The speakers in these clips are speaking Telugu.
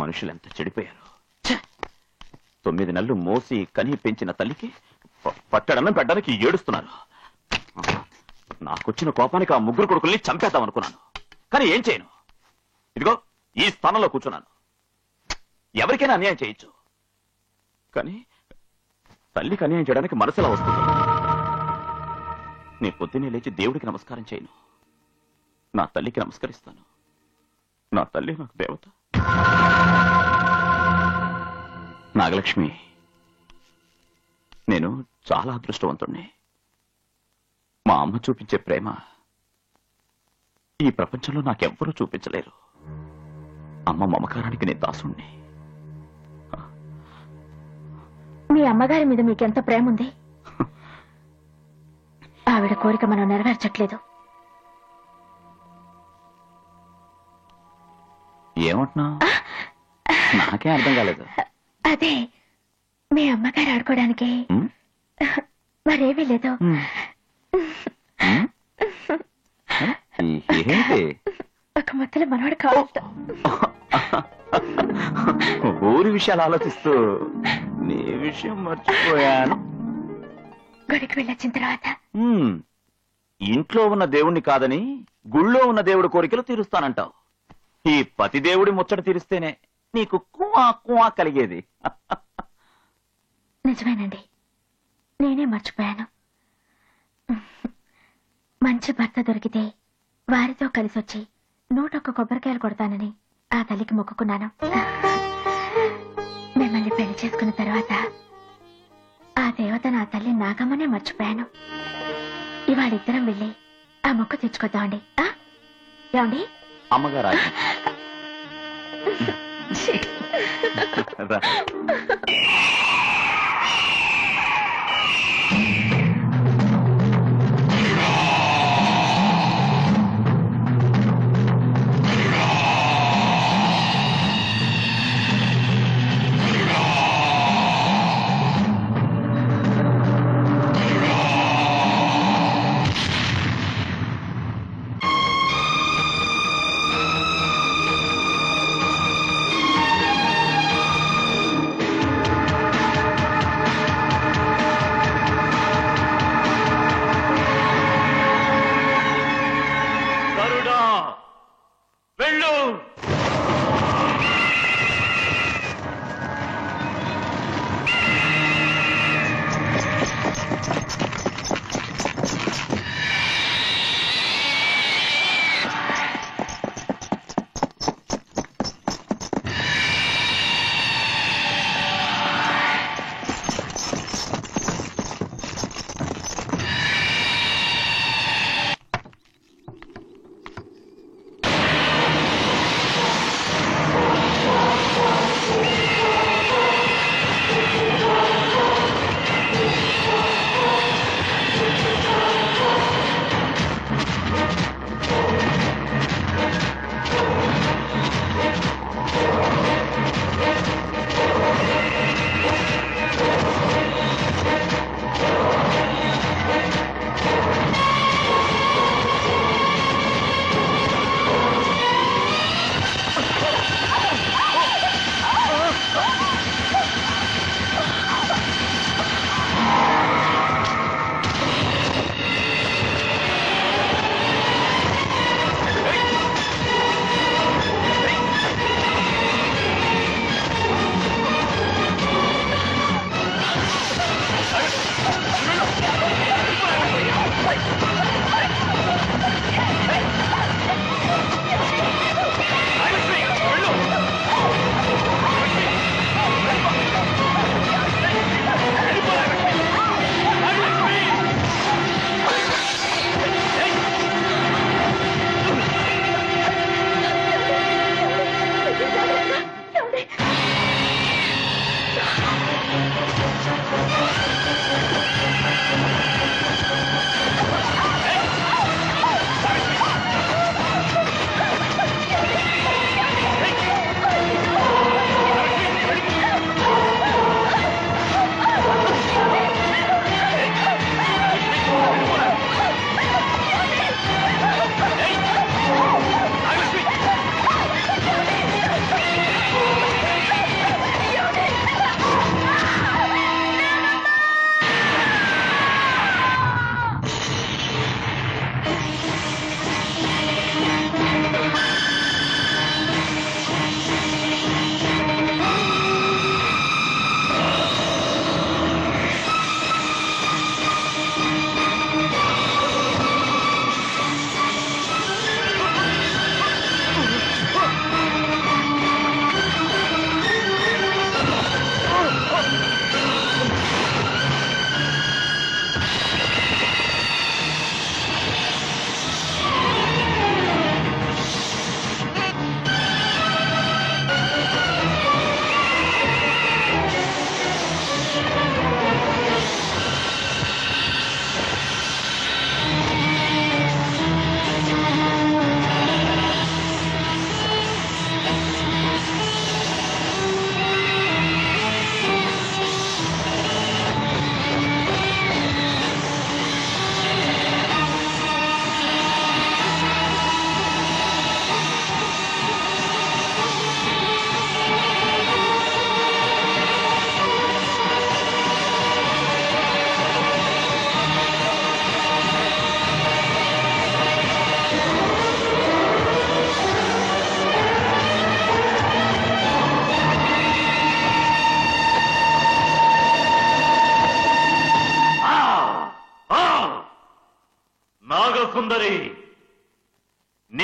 మనుషులెంత చెడిపోయారు. 9 నెలలు మోసి కని పెంచిన తల్లికి పట్టడన్నం పెట్టడానికి ఏడుస్తున్నారు. నాకొచ్చిన కోపానికి ఆ 3 కొడుకుల్ని చంపేద్దాం అనుకున్నాను. కానీ ఏం చేయను? ఇదిగో ఈ స్థానంలో కూర్చున్నాను. ఎవరికైనా అన్యాయం చేయొచ్చు, కానీ తల్లికి అన్యాయం చేయడానికి మనసులా వస్తుంది. నీ పొద్దున్నే లేచి దేవుడికి నమస్కారం చేయను, నా తల్లికి నమస్కరిస్తాను. నా తల్లి నాకు దేవత. నాగలక్ష్మి, నేను చాలా అదృష్టవంతుణ్ణి. మా అమ్మ చూపించే ప్రేమ ఈ ప్రపంచంలో నాకెవ్వరూ చూపించలేరు. అమ్మ మమకారానికి నేను దాసుణ్ణి. మీ అమ్మగారి మీద మీకెంత ప్రేమ ఉంది? ఆవిడ కోరిక మనం నెరవేర్చట్లేదు. ఏమంటున్నా? నాకే అర్థం కాలేదు. అదే, మీ అమ్మగారు ఆడుకోవడానికి మరేమీ లేదు. ఒక మొత్తలో మనవాడు కావాలట. ఊరి విషయాలు ఆలోచిస్తూ నీ విషయం మర్చిపోయాను. గుడికి వెళ్ళొచ్చిన తర్వాత ఇంట్లో ఉన్న దేవుణ్ణి కాదని గుళ్ళో ఉన్న దేవుడి కోరికలు తీరుస్తానంటావు. ఈ పతి దేవుడి ముచ్చట తీరిస్తేనే నీకు కువా కువా కలిగేది. నిజమేనండి, నేనే మర్చిపోయాను. మంచి భర్త దొరికితే వారితో కలిసి వచ్చి 101 కొబ్బరికాయలు కొడతానని ఆ తల్లికి మొక్కుకున్నాను. మిమ్మల్ని పెళ్లి చేసుకున్న తర్వాత ఆ దేవత నా తల్లి నాగమ్మనే మర్చిపోయాను. ఇవాళిద్దరం వెళ్ళి ఆ మొక్కు తెచ్చుకొద్దామండి. ఏమండి? అమ్మగారు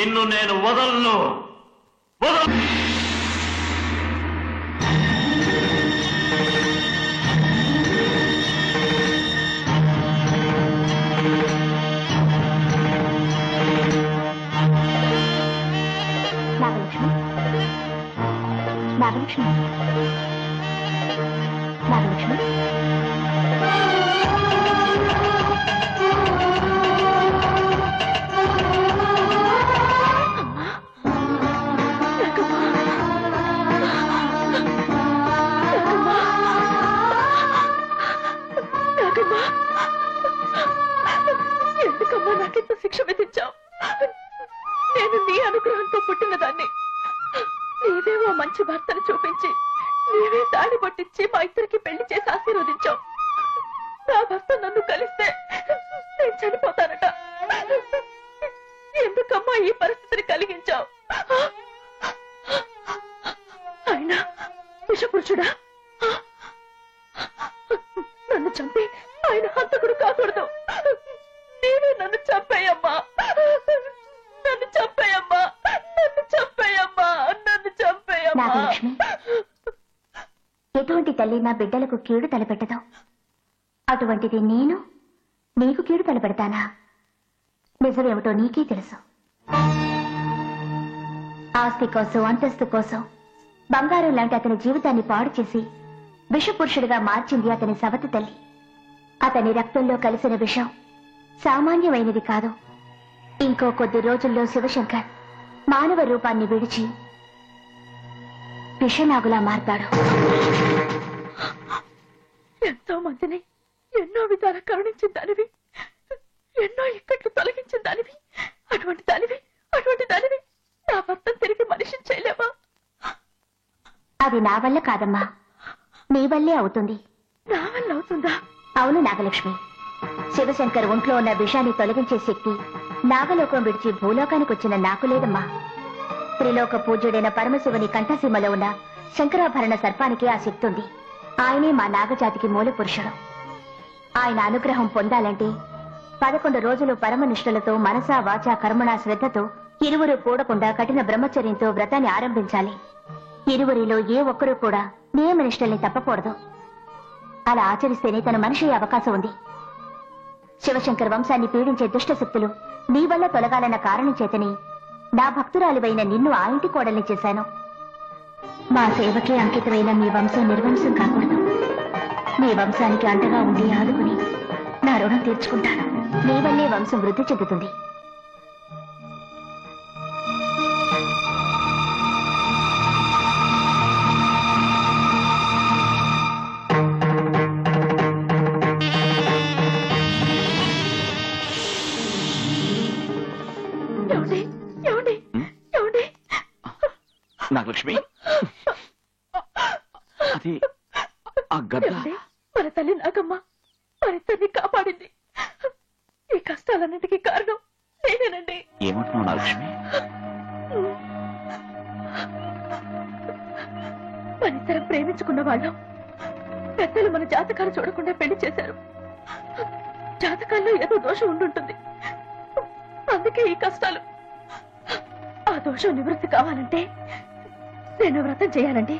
నిన్ను నేను వదలను. నాగలక్ష్మి, నాగలక్ష్మి, ఎందుకమ్మా నాకింత శిక్ష విధించావు? నేను నీ అనుగ్రహంతో పుట్టిన దాన్ని. నీవేమో మంచి భర్తను చూపించి నీవే దాడి పట్టించి మా ఇద్దరికి పెళ్లి చేసి ఆశీర్వదించావు. నా భర్త నన్ను కలిస్తే నేను చనిపోతానట. ఎందుకమ్మా ఈ పరిస్థితిని కలిగించావు? ఆయన విషపురుషుడా? నన్ను చంపి ఆయన హంతకుడు కాకూడదు. నీవే నన్ను చంపేయమ్మా, నన్ను చంపేయమ్మా, నన్ను చంపేయమ్మా, నన్ను చంపేయమ్మా. నాగలక్ష్మి, ఎటువంటి తల్లి నా బిడ్డలకు కీడు తలపెట్టదు. అటువంటిది నేను నీకు కీడు తలపెడతానా? నిజమేమిటో నీకే తెలుసు. ఆస్తి కోసం, అంతస్తు కోసం బంగారం లాంటి అతని జీవితాన్ని పాడు చేసి విషపురుషుడిగా మార్చింది అతని సవతి తల్లి. అతని రక్తంలో కలిసిన విషం సామాన్యమైనది కాదు. ఇంకో కొద్ది రోజుల్లో శివశంకర్ మానవ రూపాన్ని విడిచి విషనాగులా మారతాడు. ఎంతో మందిని ఎన్నో విధాల కరుణించిన దానివి, ఎన్నో ఇక్కట్లు తొలగించిన దానివి. అటువంటి దానివి నా భర్తను తిరిగి మనిషిని చేయలేవా? అది నా వల్ల కాదమ్మా, నీ వల్లే అవుతుంది. నా వల్ల అవుతుందా? అవును నాగలక్ష్మి. శివశంకర్ ఒంట్లో ఉన్న విషాన్ని తొలగించే శక్తి నాగలోకం విడిచి భూలోకానికి వచ్చిన నాకు లేదమ్మా. త్రిలోక పూజ్యుడైన పరమశివుని కంఠసీమలో ఉన్న శంకరాభరణ సర్పానికి ఆ శక్తి ఉంది. ఆయనే మా నాగజాతికి మూల పురుషుడు. ఆయన అనుగ్రహం పొందాలంటే 11 రోజులు పరమనిష్టలతో మనసా వాచా కర్మణా శ్రద్ధతో ఇరువురు కూడకుండా కఠిన బ్రహ్మచర్యంతో వ్రతాన్ని ఆరంభించాలి. ఇరువురిలో ఏ ఒక్కరూ కూడా నియమనిష్టల్ని తప్పకూడదు. అలా ఆచరిస్తేనే తన మనిషి అవకాశం ఉంది. శివశంకర్ వంశాన్ని పీడించే దుష్ట శక్తులు నీ వల్ల తొలగాలన్న కారణం చేతని నా భక్తురాలివైన నిన్ను ఆ ఇంటి కోడల్ని చేశాను. మా సేవకి అంకితమైన మీ వంశం నిర్వంశం కాకూడదు. మీ వంశానికి అండగా ఉండి ఆదుకుని నా రుణం తీర్చుకుంటాను. నీ వల్లే వంశం వృద్ధి చెందుతుంది. నాగలక్ష్మి, అది ఆ గద్ద మన తల్లి నాగమ్మ మరిద్దరిని కాపాడింది. ఈ కష్టాలన్నిటికీ కారణం నేనేనండి. ఏమంటున్నావు నాగలక్ష్మి? మనిద్దరం ప్రేమించుకున్న వాళ్ళం పెద్దలు మన జాతకాలు చూడకుండా పెళ్లి చేశారు. జాతకాల్లో ఏదో దోషం ఉండుంటుంది, అందుకే ఈ కష్టాలు. ఆ దోషం నివృత్తి కావాలంటే నేను వ్రతం చేయాలండి.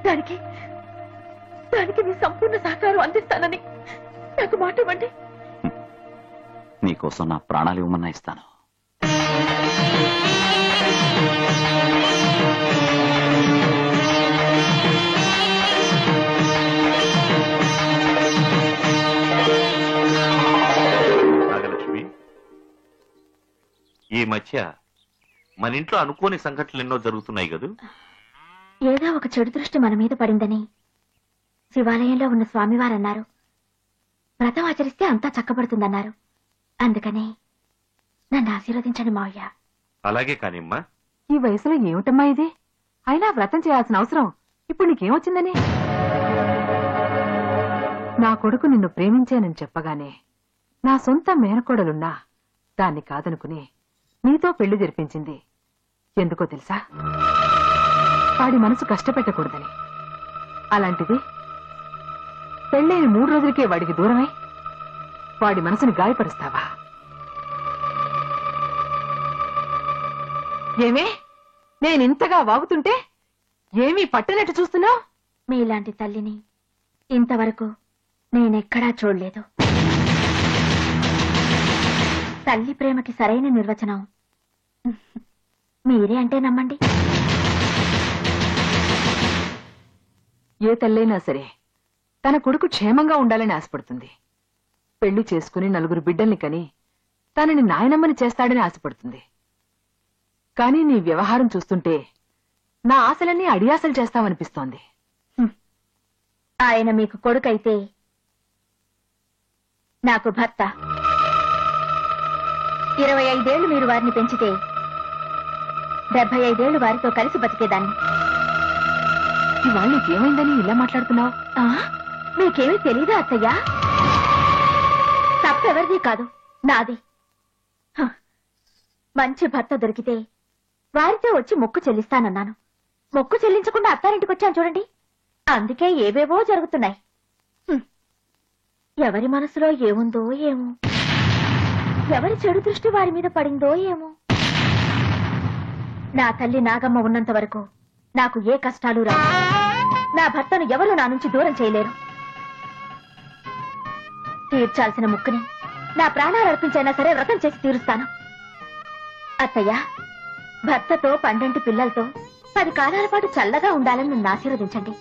దానికి మీ సంపూర్ణ సహకారం అందిస్తానని నాకు మాట ఇవ్వండి. నీకోసం నా ప్రాణాలు ఇవ్వమన్నా ఇస్తాను. నాగలక్ష్మి, ఈ మధ్య మన ఇంట్లో అనుకోని సంఘటనలు ఎన్నో జరుగుతున్నాయి కదూ? ఏదో ఒక చెడు దృష్టి మన మీద పడిందని శివాలయంలో ఉన్న స్వామివారు అన్నారు. వ్రతం ఆచరిస్తే అంతా చక్కబడుతుందన్నారు. అందుకని నన్ను ఆశీర్వదించండి మావయ్య. అలాగే కానిమ్మా. ఈ వయసులో ఏమిటమ్మా ఇది? అయినా వ్రతం చేయాల్సిన అవసరం ఇప్పుడు నీకేమొచ్చిందని? నా కొడుకు నిన్ను ప్రేమించానని చెప్పగానే నా సొంత మేనకోడలున్నా దాన్ని కాదనుకుని నీతో పెళ్లి జరిపించింది. ఎందుకో తెలుసా? వాడి మనసు కష్టపెట్టకూడదని. అలాంటిది పెళ్ళైన 3 రోజులకే వాడికి దూరమై వాడి మనసుని గాయపరుస్తావా? ఏమే నేనింతగా వాగుతుంటే ఏమీ పట్టనట్టు చూస్తున్నావు? మీలాంటి తల్లిని ఇంతవరకు నేనెక్కడా చూడలేదు. తల్లి ప్రేమకి సరైన నిర్వచనం మీరే అంటే నమ్మండి. ఏ తల్లైనా సరే తన కొడుకు క్షేమంగా ఉండాలని ఆశపడుతుంది. పెళ్లి చేసుకుని 4 బిడ్డల్ని కని తనని నాయనమ్మని చేస్తాడని ఆశపడుతుంది. కానీ నీ వ్యవహారం చూస్తుంటే నా ఆశలన్నీ అడియాసలు చేస్తావనిపిస్తోంది. ఆయన మీకు కొడుకైతే నాకు భర్త. 25 ఏళ్లు మీరు వారిని పెంచితే 75 ఏళ్లు వారితో కలిసి బతికేదాన్ని. ఇవాళ నీకేమైందని ఇలా మాట్లాడుతున్నావు? మీకేమీ తెలీదా అత్తయ్యా? తప్పెవరిది కాదు, నాది. హ, మంచి భర్త దొరికితే వారితో వచ్చి మొక్కు చెల్లిస్తానన్నాను. మొక్కు చెల్లించకుండా అత్తారింటికి వచ్చాను చూడండి. అందుకే ఏవేవో జరుగుతున్నాయి. ఎవరి మనసులో ఏముందో ఏమో, ఎవరి చెడు దృష్టి వారి మీద పడిందో ఏమో. నా తల్లి నాగమ్మ ఉన్నంత వరకు నాకు ఏ కష్టాలు రావు. నా భర్తను ఎవరు నా నుంచి దూరం చేయలేరు. తీర్చాల్సిన ముక్కుని నా ప్రాణాలు అర్పించైనా సరే వ్రతం చేసి తీరుస్తాను. అత్తయ్య, భర్తతో 12 పిల్లలతో 10 కాలాల పాటు చల్లగా ఉండాలని నన్ను ఆశీర్వదించండి.